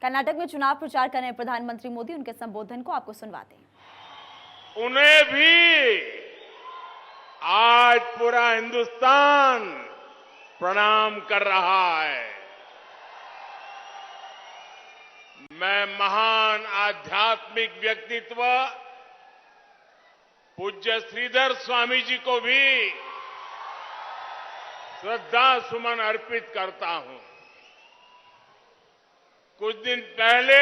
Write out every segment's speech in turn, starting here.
कर्नाटक में चुनाव प्रचार कर रहे प्रधानमंत्री मोदी, उनके संबोधन को आपको सुनवाते हैं। उन्हें भी आज पूरा हिंदुस्तान प्रणाम कर रहा है। मैं महान आध्यात्मिक व्यक्तित्व पूज्य श्रीधर स्वामी जी को भी श्रद्धा सुमन अर्पित करता हूं। कुछ दिन पहले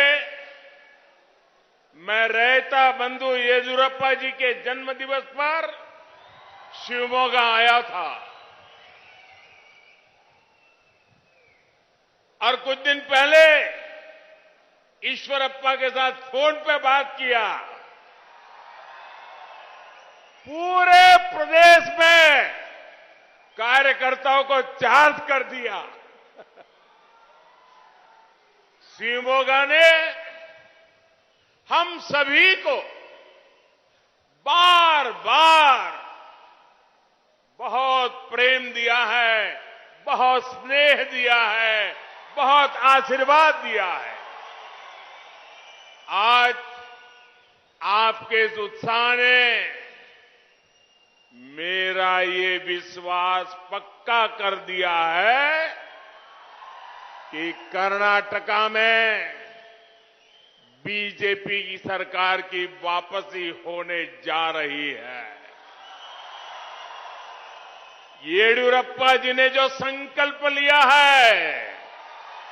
मैं रहता बंधु येदियुरप्पा जी के जन्म दिवस पर शिवमोगा आया था और कुछ दिन पहले ईश्वरप्पा के साथ फोन पे बात किया। पूरे प्रदेश में कार्यकर्ताओं को चार्ज कर दिया। शिवमोगा ने हम सभी को बार बार बहुत प्रेम दिया है, बहुत स्नेह दिया है, बहुत आशीर्वाद दिया है। आज आपके इस उत्साह ने मेरा ये विश्वास पक्का कर दिया है कि कर्नाटका में बीजेपी की सरकार की वापसी होने जा रही है। येदियुरप्पा जी ने जो संकल्प लिया है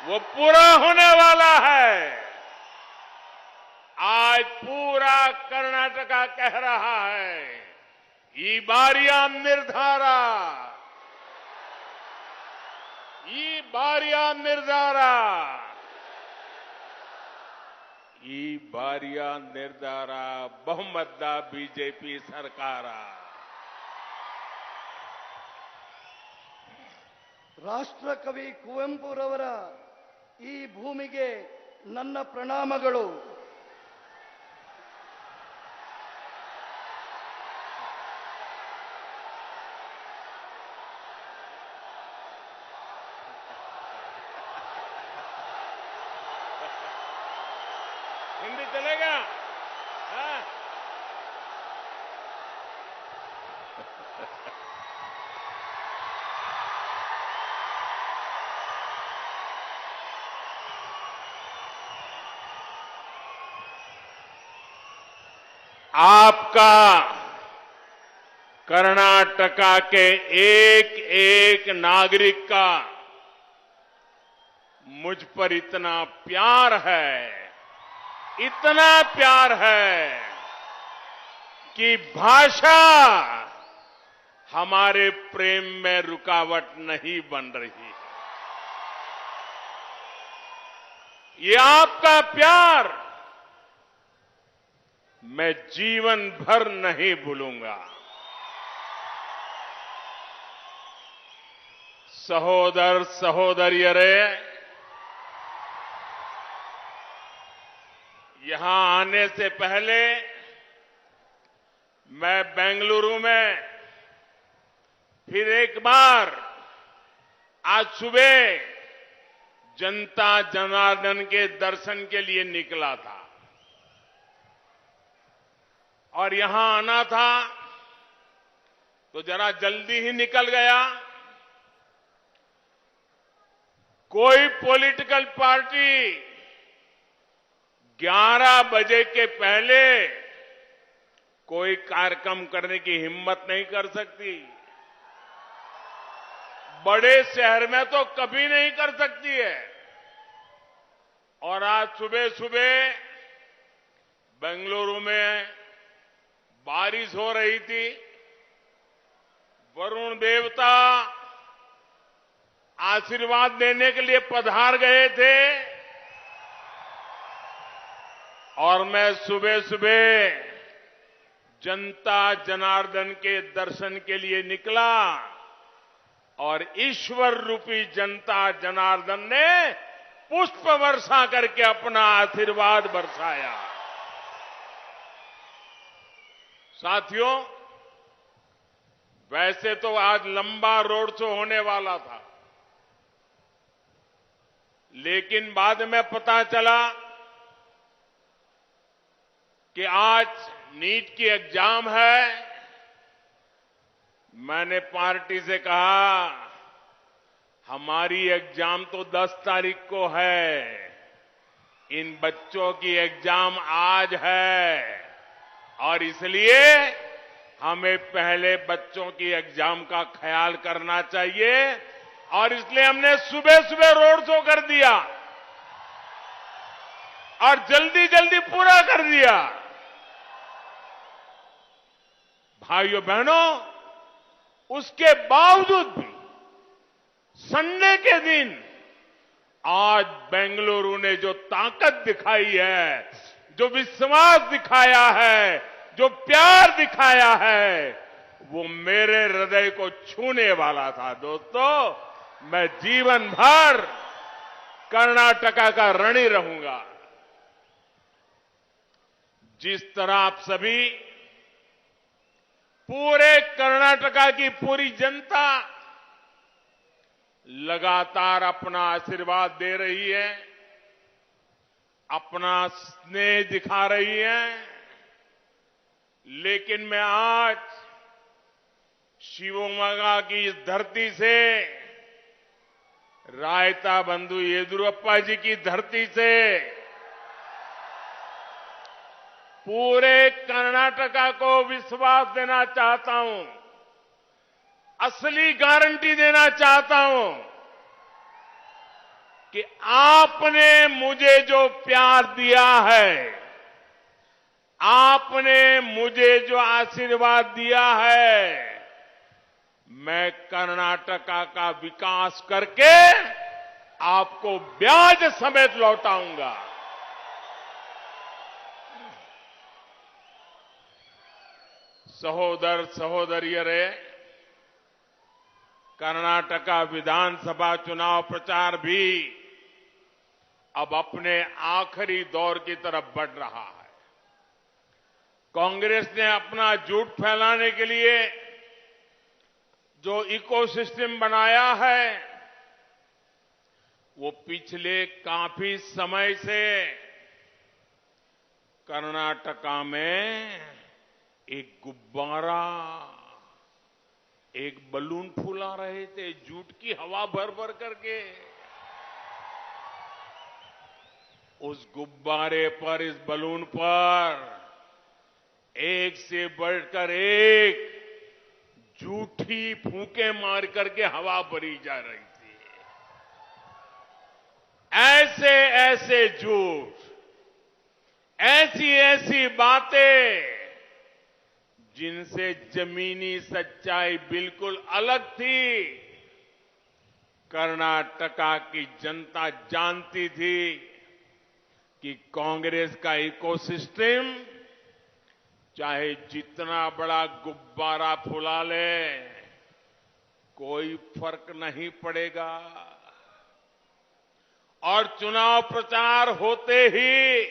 वो पूरा होने वाला है। आज पूरा कर्नाटका कह रहा है, ई बारिया निर्धारा, ई बारिया निर्धारा, ई बारिया निर्धारा ಬಹುಮತದ ಬಿಜೆಪಿ ಸರ್ಕಾರ। ರಾಷ್ಟ್ರಕವಿ ಕುವೆಂಪುರವರ ಈ ಭೂಮಿಗೆ ನನ್ನ ಪ್ರಣಾಮಗಳು। हिंदी चलेगा? हाँ? आपका कर्नाटका के एक एक नागरिक का मुझ पर इतना प्यार है, इतना प्यार है कि भाषा हमारे प्रेम में रुकावट नहीं बन रही है। ये आपका प्यार मैं जीवन भर नहीं भूलूंगा। सहोदर सहोदरियरे, यहां आने से पहले मैं बेंगलुरु में फिर एक बार आज सुबह जनता जनार्दन के दर्शन के लिए निकला था और यहां आना था तो जरा जल्दी ही निकल गया। कोई पॉलिटिकल पार्टी 11 बजे के पहले कोई कार्यक्रम करने की हिम्मत नहीं कर सकती। बड़े शहर में तो कभी नहीं कर सकती है। और आज सुबह सुबह बेंगलुरु में बारिश हो रही थी। वरुण देवता आशीर्वाद देने के लिए पधार गए थे और मैं सुबह सुबह जनता जनार्दन के दर्शन के लिए निकला और ईश्वर रूपी जनता जनार्दन ने पुष्प वर्षा करके अपना आशीर्वाद बरसाया। साथियों, वैसे तो आज लंबा रोड शो होने वाला था, लेकिन बाद में पता चला कि आज नीट की एग्जाम है। मैंने पार्टी से कहा, हमारी एग्जाम तो 10 तारीख को है, इन बच्चों की एग्जाम आज है और इसलिए हमें पहले बच्चों की एग्जाम का ख्याल करना चाहिए और इसलिए हमने सुबह सुबह रोड शो कर दिया और जल्दी जल्दी पूरा कर दिया। भाइयों बहनों, उसके बावजूद भी संडे के दिन आज बेंगलुरु ने जो ताकत दिखाई है, जो विश्वास दिखाया है, जो प्यार दिखाया है, वो मेरे हृदय को छूने वाला था। दोस्तों, मैं जीवन भर कर्नाटका का ऋणी रहूंगा। जिस तरह आप सभी, पूरे कर्नाटका की पूरी जनता लगातार अपना आशीर्वाद दे रही है, अपना स्नेह दिखा रही है, लेकिन मैं आज शिवमोगा की इस धरती से, रायता बंधु येदियुरप्पा जी की धरती से पूरे कर्नाटका को विश्वास देना चाहता हूं, असली गारंटी देना चाहता हूं कि आपने मुझे जो प्यार दिया है, आपने मुझे जो आशीर्वाद दिया है, मैं कर्नाटका का विकास करके आपको ब्याज समेत लौटाऊंगा। सहोदर सहोदरियरे, कर्नाटका विधानसभा चुनाव प्रचार भी अब अपने आखिरी दौर की तरफ बढ़ रहा है। कांग्रेस ने अपना झूठ फैलाने के लिए जो इकोसिस्टम बनाया है, वो पिछले काफी समय से कर्नाटका में एक गुब्बारा, एक बलून फूला रहे थे, झूठ की हवा भर भर करके। उस गुब्बारे पर, इस बलून पर एक से बढ़कर एक झूठी फूंके मार करके हवा भरी जा रही थी। ऐसे ऐसे झूठ, ऐसी ऐसी बातें जिनसे जमीनी सच्चाई बिल्कुल अलग थी, कर्नाटका की जनता जानती थी कि कांग्रेस का इकोसिस्टम चाहे जितना बड़ा गुब्बारा फुला ले, कोई फर्क नहीं पड़ेगा। और चुनाव प्रचार होते ही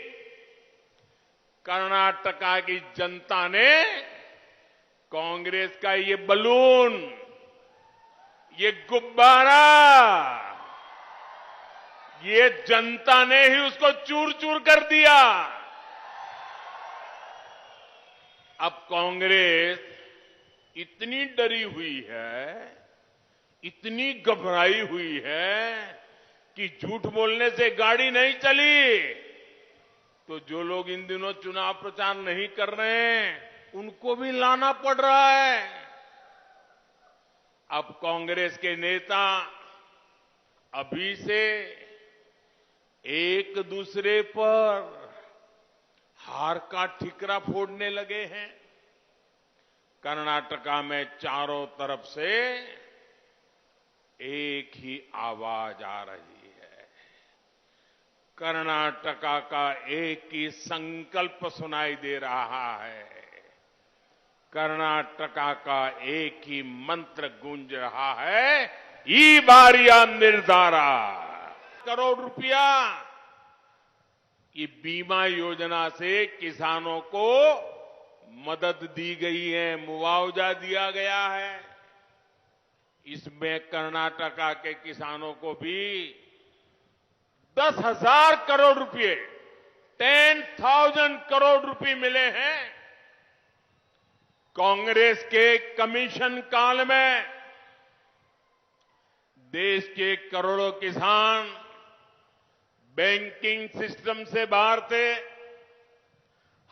कर्नाटका की जनता ने कांग्रेस का ये बलून, ये गुब्बारा, ये जनता ने ही उसको चूर चूर कर दिया। अब कांग्रेस इतनी डरी हुई है, इतनी घबराई हुई है कि झूठ बोलने से गाड़ी नहीं चली। तो जो लोग इन दिनों चुनाव प्रचार नहीं कर रहे हैं, उनको भी लाना पड़ रहा है। अब कांग्रेस के नेता अभी से एक दूसरे पर हार का ठिकरा फोड़ने लगे हैं। कर्नाटका में चारों तरफ से एक ही आवाज आ रही है, कर्नाटका का एक ही संकल्प सुनाई दे रहा है, कर्नाटका का एक ही मंत्र गूंज रहा है, ई बारिया निर्धारा। करोड़ रुपया ये बीमा योजना से किसानों को मदद दी गई है, मुआवजा दिया गया है। इसमें कर्नाटका के किसानों को भी 10,000 करोड़ रुपए 10,000 करोड़ रुपए मिले हैं कांग्रेस के कमीशन काल में। देश के करोड़ों किसान बैंकिंग सिस्टम से बाहर थे।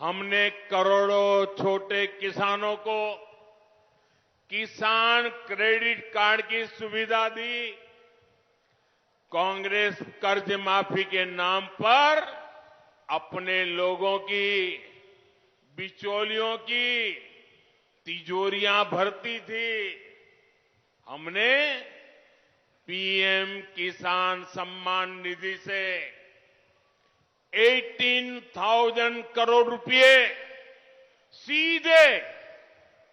हमने करोड़ों छोटे किसानों को किसान क्रेडिट कार्ड की सुविधा दी। कांग्रेस कर्ज माफी के नाम पर अपने लोगों की, बिचौलियों की तिजोरियां भरती थी। हमने पीएम किसान सम्मान निधि से 18,000 करोड़ रुपए सीधे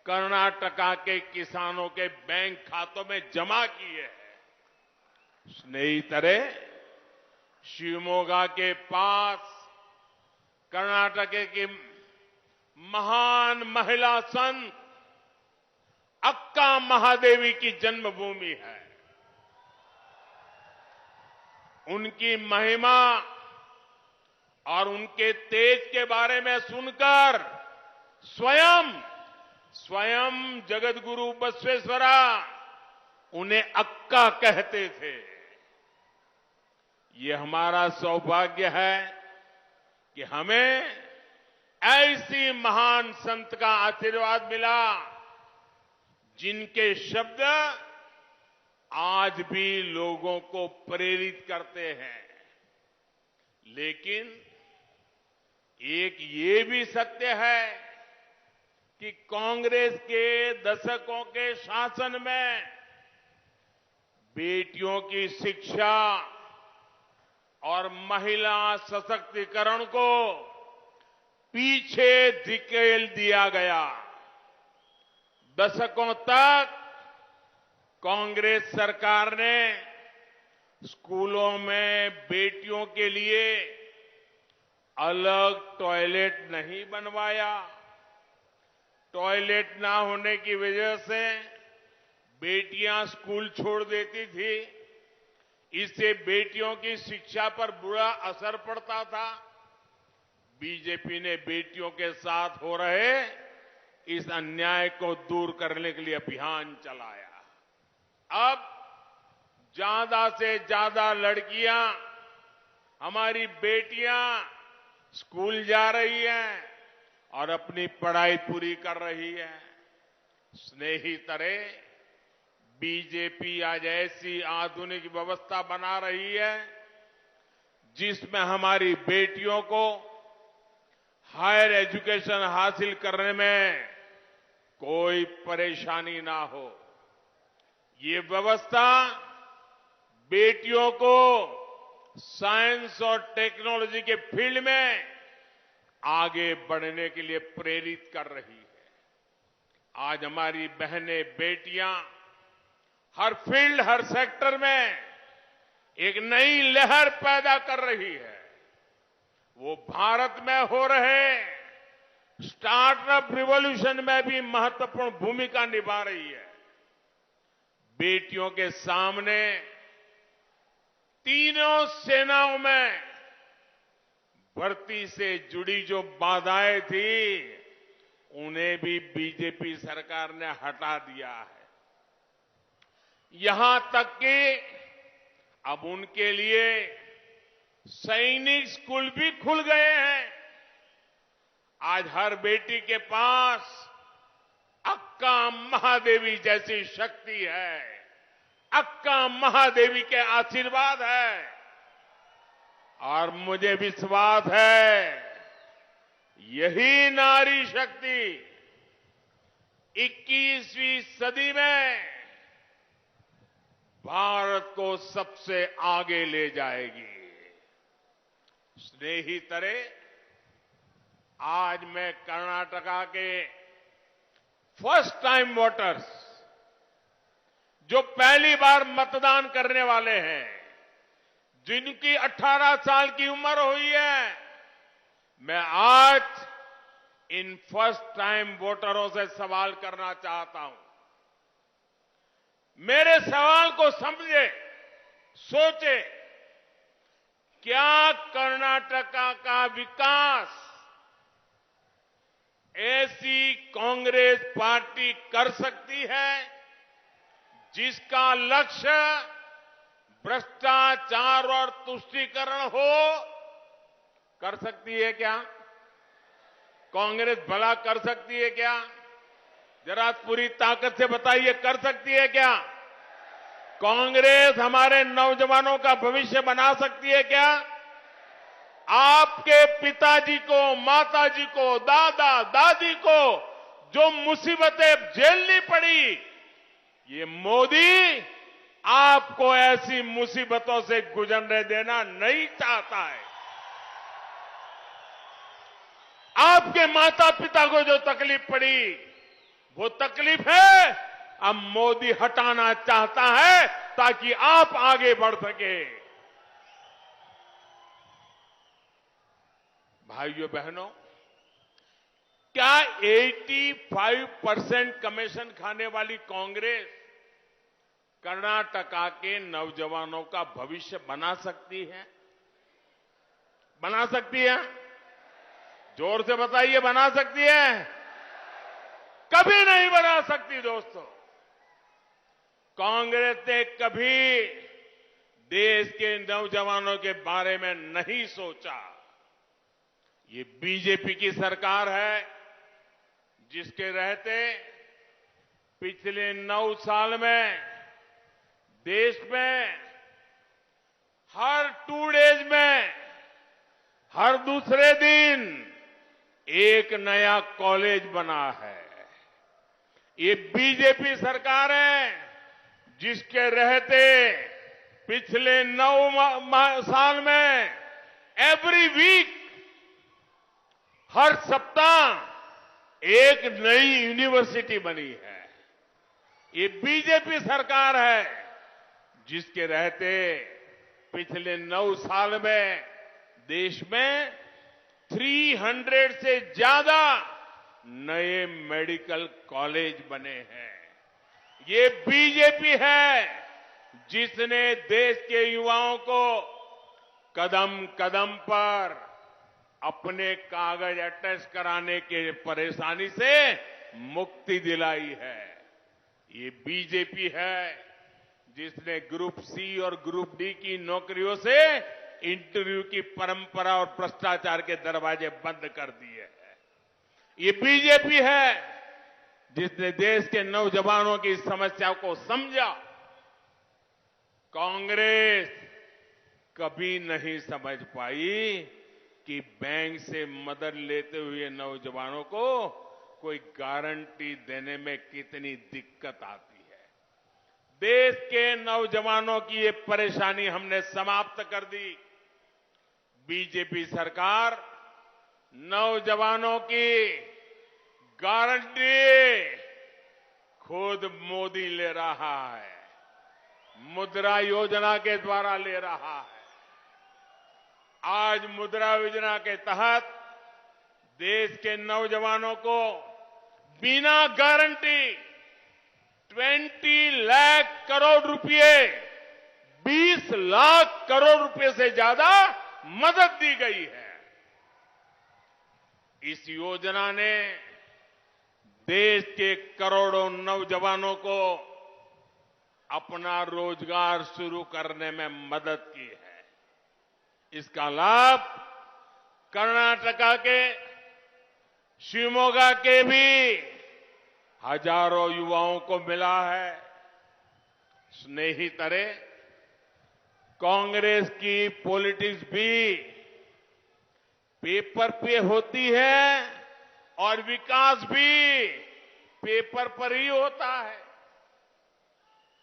कर्नाटका के किसानों के बैंक खातों में जमा किए हैं। स्नेहितरे, शिवमोगा के पास कर्नाटक की महान महिला संत अक्का महादेवी की जन्मभूमि है। उनकी महिमा और उनके तेज के बारे में सुनकर स्वयं जगत गुरु बसवेश्वरा उन्हें अक्का कहते थे। ये हमारा सौभाग्य है कि हमें ऐसी महान संत का आशीर्वाद मिला जिनके शब्द आज भी लोगों को प्रेरित करते हैं। लेकिन एक ये भी सत्य है कि कांग्रेस के दशकों के शासन में बेटियों की शिक्षा और महिला सशक्तिकरण को पीछे धकेल दिया गया। दशकों तक कांग्रेस सरकार ने स्कूलों में बेटियों के लिए अलग टॉयलेट नहीं बनवाया। टॉयलेट ना होने की वजह से बेटियां स्कूल छोड़ देती थी। इससे बेटियों की शिक्षा पर बुरा असर पड़ता था। बीजेपी ने बेटियों के साथ हो रहे इस अन्याय को दूर करने के लिए अभियान चलाया। अब ज्यादा से ज्यादा लड़कियां, हमारी बेटियां स्कूल जा रही हैं और अपनी पढ़ाई पूरी कर रही है। स्नेहितरे, बीजेपी आज ऐसी आधुनिक व्यवस्था बना रही है जिसमें हमारी बेटियों को हायर एजुकेशन हासिल करने में कोई परेशानी ना हो। ये व्यवस्था बेटियों को साइंस और टेक्नोलॉजी के फील्ड में आगे बढ़ने के लिए प्रेरित कर रही है। आज हमारी बहनें, बेटियां हर फील्ड, हर सेक्टर में एक नई लहर पैदा कर रही है। वो भारत में हो रहे स्टार्टअप रिवॉल्यूशन में भी महत्वपूर्ण भूमिका निभा रही है। बेटियों के सामने तीनों सेनाओं में भर्ती से जुड़ी जो बाधाएं थी, उन्हें भी बीजेपी सरकार ने हटा दिया है। यहां तक कि अब उनके लिए सैनिक स्कूल भी खुल गए हैं। आज हर बेटी के पास अक्का महादेवी जैसी शक्ति है। अक्का महादेवी के आशीर्वाद है और मुझे विश्वास है यही नारी शक्ति 21वीं सदी में भारत को सबसे आगे ले जाएगी। स्नेहितरे, आज मैं कर्नाटका के फर्स्ट टाइम वोटर्स, जो पहली बार मतदान करने वाले हैं, जिनकी 18 साल की उम्र हुई है, मैं आज इन फर्स्ट टाइम वोटरों से सवाल करना चाहता हूं। मेरे सवाल को समझे, सोचे। क्या कर्नाटका का विकास ऐसी कांग्रेस पार्टी कर सकती है जिसका लक्ष्य भ्रष्टाचार और तुष्टीकरण हो? कर सकती है क्या? कांग्रेस भला कर सकती है क्या? जरा पूरी ताकत से बताइए, कर सकती है क्या? कांग्रेस हमारे नौजवानों का भविष्य बना सकती है क्या? आपके पिताजी को, माताजी को, दादा दादी को जो मुसीबतें झेलनी पड़ी, ये मोदी आपको ऐसी मुसीबतों से गुजरने देना नहीं चाहता है। आपके माता पिता को जो तकलीफ पड़ी, वो तकलीफ है अब मोदी हटाना चाहता है ताकि आप आगे बढ़ सके। भाइयों बहनों, क्या 85% कमीशन खाने वाली कांग्रेस कर्नाटका के नौजवानों का भविष्य बना सकती है? बना सकती है? जोर से बताइए, बना सकती है? कभी नहीं बना सकती दोस्तों। कांग्रेस ने कभी देश के नौजवानों के बारे में नहीं सोचा। ये बीजेपी की सरकार है जिसके रहते पिछले 9 साल में देश में हर 2 डेज में, हर दूसरे दिन एक नया कॉलेज बना है। ये बीजेपी सरकार है जिसके रहते पिछले 9 साल में एवरी वीक, हर सप्ताह एक नई यूनिवर्सिटी बनी है। ये बीजेपी सरकार है जिसके रहते पिछले 9 साल में देश में 300 से ज्यादा नए मेडिकल कॉलेज बने हैं। ये बीजेपी है जिसने देश के युवाओं को कदम कदम पर अपने कागज अटैच कराने के परेशानी से मुक्ति दिलाई है। ये बीजेपी है जिसने ग्रुप सी और ग्रुप डी की नौकरियों से इंटरव्यू की परंपरा और भ्रष्टाचार के दरवाजे बंद कर दिए हैं। ये बीजेपी है जिसने देश के नौजवानों की समस्या को समझा। कांग्रेस कभी नहीं समझ पाई कि बैंक से मदद लेते हुए नौजवानों को कोई गारंटी देने में कितनी दिक्कत आती है। देश के नौजवानों की ये परेशानी हमने समाप्त कर दी। बीजेपी सरकार नौजवानों की गारंटी खुद मोदी ले रहा है, मुद्रा योजना के द्वारा ले रहा है। आज मुद्रा योजना के तहत देश के नौजवानों को बिना गारंटी 20 लाख करोड़ रुपए, 20 लाख करोड़ रुपए से ज्यादा मदद दी गई है। इस योजना ने देश के करोड़ों नौजवानों को अपना रोजगार शुरू करने में मदद की है। इसका लाभ कर्नाटका के शिवमोगा के भी हजारों युवाओं को मिला है। स्नेहितरे, कांग्रेस की पॉलिटिक्स भी पेपर पे होती है और विकास भी पेपर पर ही होता है।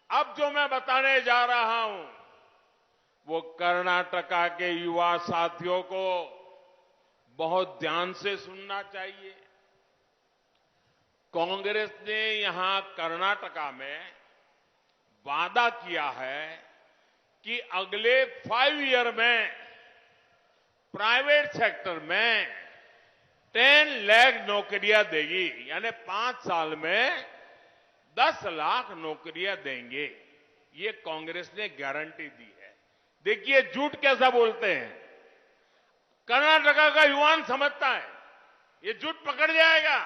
अब जो मैं बताने जा रहा हूं वो कर्नाटका के युवा साथियों को बहुत ध्यान से सुनना चाहिए। कांग्रेस ने यहां कर्नाटका में वादा किया है कि अगले 5 ईयर में प्राइवेट सेक्टर में 10 लाख नौकरियां देगी, यानी 5 साल में 10 लाख नौकरियां देंगे। ये कांग्रेस ने गारंटी दी है। देखिए झूठ कैसा बोलते हैं। कर्नाटका का युवान समझता है ये झूठ पकड़ जाएगा,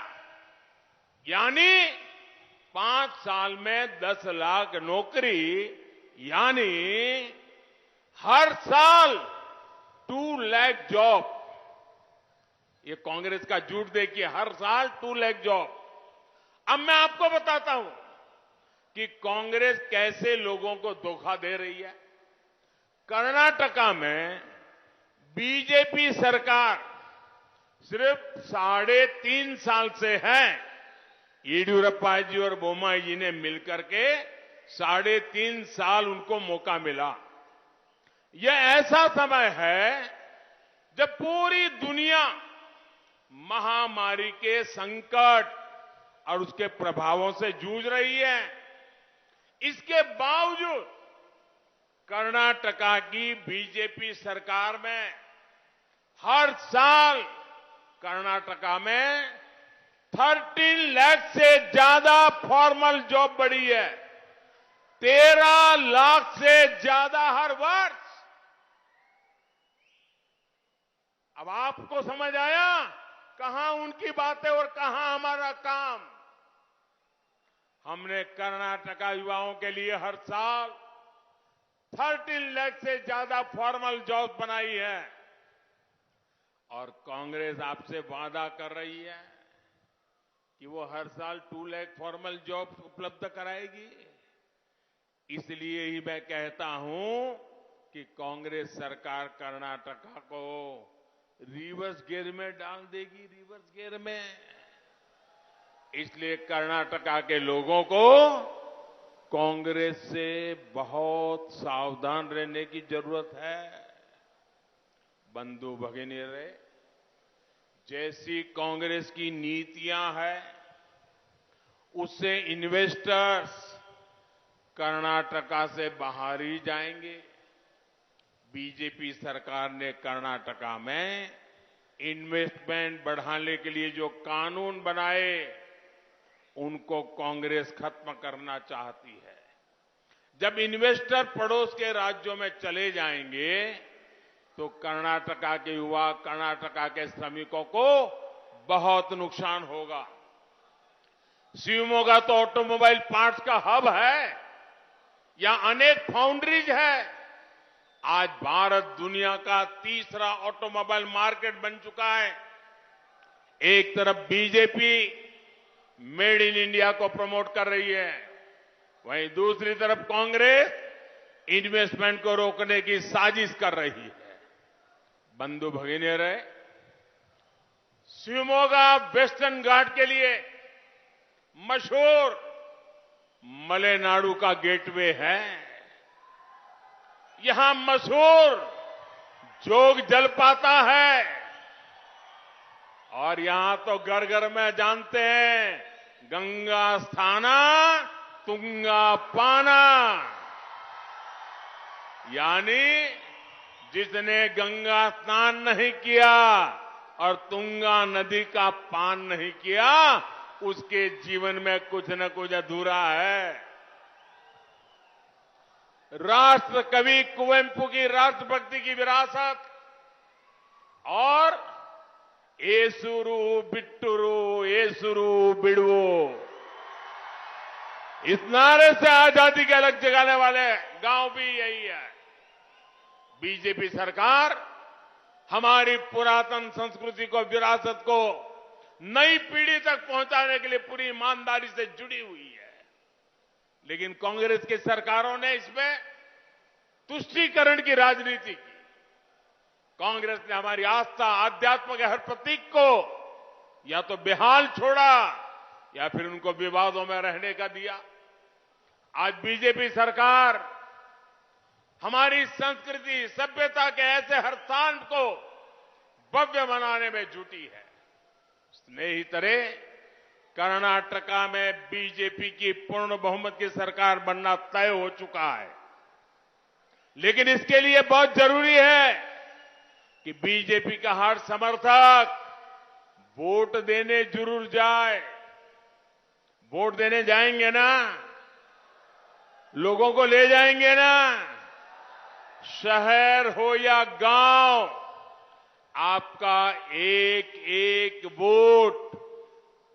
यानी 5 साल में 10 लाख नौकरी, यानी हर साल 2 लाख जॉब। ये कांग्रेस का झूठ देखिए, हर साल 2 लाख जॉब। अब मैं आपको बताता हूं कि कांग्रेस कैसे लोगों को धोखा दे रही है। कर्नाटका में बीजेपी सरकार सिर्फ 3.5 साल से है। येडियुरप्पा जी और बोम्माई जी ने मिलकर के 3.5 साल उनको मौका मिला। यह ऐसा समय है जब पूरी दुनिया महामारी के संकट और उसके प्रभावों से जूझ रही है। इसके बावजूद कर्नाटका की बीजेपी सरकार में हर साल कर्नाटका में 13 लाख से ज्यादा फॉर्मल जॉब बढ़ी है, 13 लाख से ज्यादा हर वर्ष। अब आपको समझ आया कहां उनकी बातें और कहां हमारा काम। हमने कर्नाटका युवाओं के लिए हर साल 13 लाख से ज्यादा फॉर्मल जॉब बनाई है, और कांग्रेस आपसे वादा कर रही है कि वो हर साल 2 लाख फॉर्मल जॉब उपलब्ध कराएगी। इसलिए ही मैं कहता हूं कि कांग्रेस सरकार कर्नाटका को रिवर्स गियर में डाल देगी, रिवर्स गियर में। इसलिए कर्नाटका के लोगों को कांग्रेस से बहुत सावधान रहने की जरूरत है। बंधु भगिनीरे, जैसी कांग्रेस की नीतियां हैं उससे इन्वेस्टर्स कर्नाटका से बाहर ही जाएंगे। बीजेपी सरकार ने कर्नाटका में इन्वेस्टमेंट बढ़ाने के लिए जो कानून बनाए उनको कांग्रेस खत्म करना चाहती है। जब इन्वेस्टर पड़ोस के राज्यों में चले जाएंगे तो कर्नाटका के युवा, कर्नाटका के श्रमिकों को बहुत नुकसान होगा। शिवमोगा तो ऑटोमोबाइल पार्ट्स का हब है, यहां अनेक फाउंड्रीज है। आज भारत दुनिया का तीसरा ऑटोमोबाइल मार्केट बन चुका है। एक तरफ बीजेपी मेड इन इंडिया को प्रमोट कर रही है, वहीं दूसरी तरफ कांग्रेस इन्वेस्टमेंट को रोकने की साजिश कर रही है। बंधु भगिनीरे, शिवमोगा वेस्टर्न घाट के लिए मशहूर मलेनाडु का गेटवे है। यहां मशहूर जोग जलपाता है, और यहां तो घर घर में जानते हैं गंगा स्थाना तुंगा पाना, यानी जिसने गंगा स्नान नहीं किया और तुंगा नदी का पान नहीं किया उसके जीवन में कुछ न कुछ अधूरा है। राष्ट्र कवि कुवेंपु की राष्ट्रभक्ति की विरासत और एसुरु बिट्टुरु एसुरु बिड़वो, इस नारे से आजादी के अलग जगाने वाले गांव भी यही है। बीजेपी सरकार हमारी पुरातन संस्कृति को, विरासत को नई पीढ़ी तक पहुंचाने के लिए पूरी ईमानदारी से जुड़ी हुई है। लेकिन कांग्रेस की सरकारों ने इसमें तुष्टीकरण की राजनीति की। कांग्रेस ने हमारी आस्था, आध्यात्म के हर प्रतीक को या तो बेहाल छोड़ा या फिर उनको विवादों में रहने का दिया। आज बीजेपी सरकार हमारी संस्कृति, सभ्यता के ऐसे हर स्थान को भव्य बनाने में जुटी है। स्नेही तरह कर्नाटका में बीजेपी की पूर्ण बहुमत की सरकार बनना तय हो चुका है, लेकिन इसके लिए बहुत जरूरी है कि बीजेपी का हर समर्थक वोट देने जरूर जाए। वोट देने जाएंगे ना, लोगों को ले जाएंगे ना, शहर हो या गांव, आपका एक एक वोट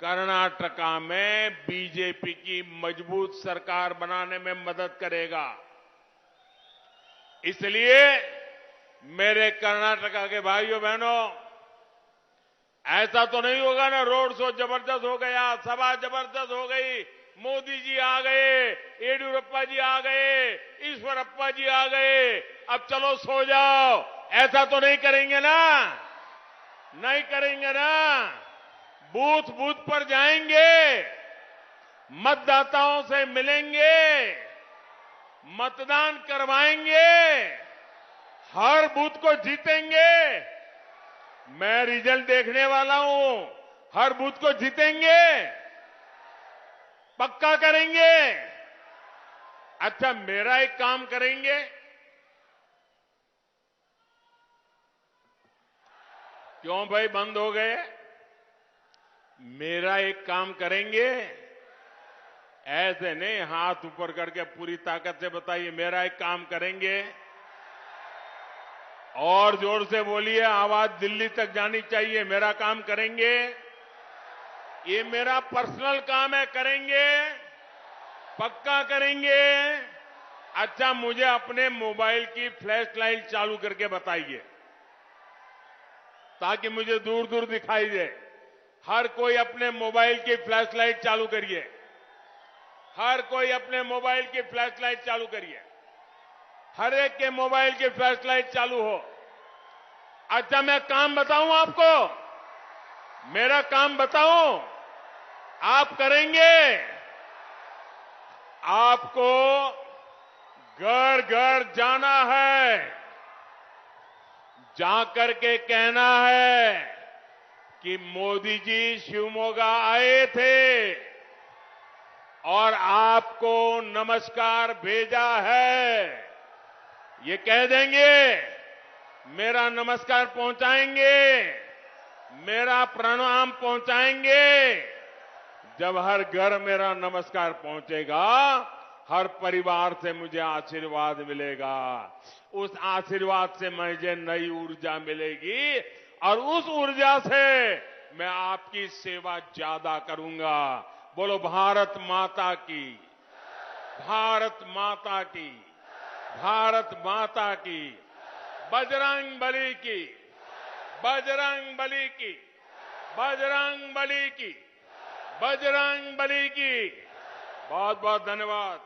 कर्नाटका में बीजेपी की मजबूत सरकार बनाने में मदद करेगा। इसलिए मेरे कर्नाटका के भाइयों बहनों, ऐसा तो नहीं होगा ना रोड शो जबरदस्त हो गया, सभा जबरदस्त हो गई, मोदी जी आ गए, येडियुरप्पा जी आ गए, ईश्वरप्पा जी आ गए, अब चलो सो जाओ, ऐसा तो नहीं करेंगे ना? नहीं करेंगे ना? बूथ बूथ पर जाएंगे, मतदाताओं से मिलेंगे, मतदान करवाएंगे, हर बूथ को जीतेंगे। मैं रिजल्ट देखने वाला हूं, हर बूथ को जीतेंगे, पक्का करेंगे। अच्छा, मेरा एक काम करेंगे, क्यों भाई बंद हो गए? मेरा एक काम करेंगे, ऐसे नहीं हाथ ऊपर करके पूरी ताकत से बताइए, मेरा एक काम करेंगे। और जोर से बोलिए, आवाज दिल्ली तक जानी चाहिए। मेरा काम करेंगे, ये मेरा पर्सनल काम है, करेंगे, पक्का करेंगे। अच्छा, मुझे अपने मोबाइल की फ्लैश लाइट चालू करके बताइए, ताकि मुझे दूर दूर दिखाई दे। हर कोई अपने मोबाइल की फ्लैश लाइट चालू करिए, हर कोई अपने मोबाइल की फ्लैश लाइट चालू करिए, हर एक के मोबाइल की फ्लैश लाइट चालू हो। अच्छा, मैं काम बताऊं आपको, मेरा काम बताऊं, आप करेंगे? आपको घर घर जाना है, जाकर के कहना है कि मोदी जी शिवमोगा आए थे और आपको नमस्कार भेजा है। ये कह देंगे, मेरा नमस्कार पहुंचाएंगे, मेरा प्रणाम पहुंचाएंगे। जब हर घर मेरा नमस्कार पहुंचेगा, हर परिवार से मुझे आशीर्वाद मिलेगा, उस आशीर्वाद से मुझे नई ऊर्जा मिलेगी और उस ऊर्जा से मैं आपकी सेवा ज्यादा करूंगा। बोलो भारत माता की, भारत माता की, भारत माता की, बजरंग बली की, बजरंग बली की, बजरंग बली की, बजरंग बली की। बहुत बहुत धन्यवाद।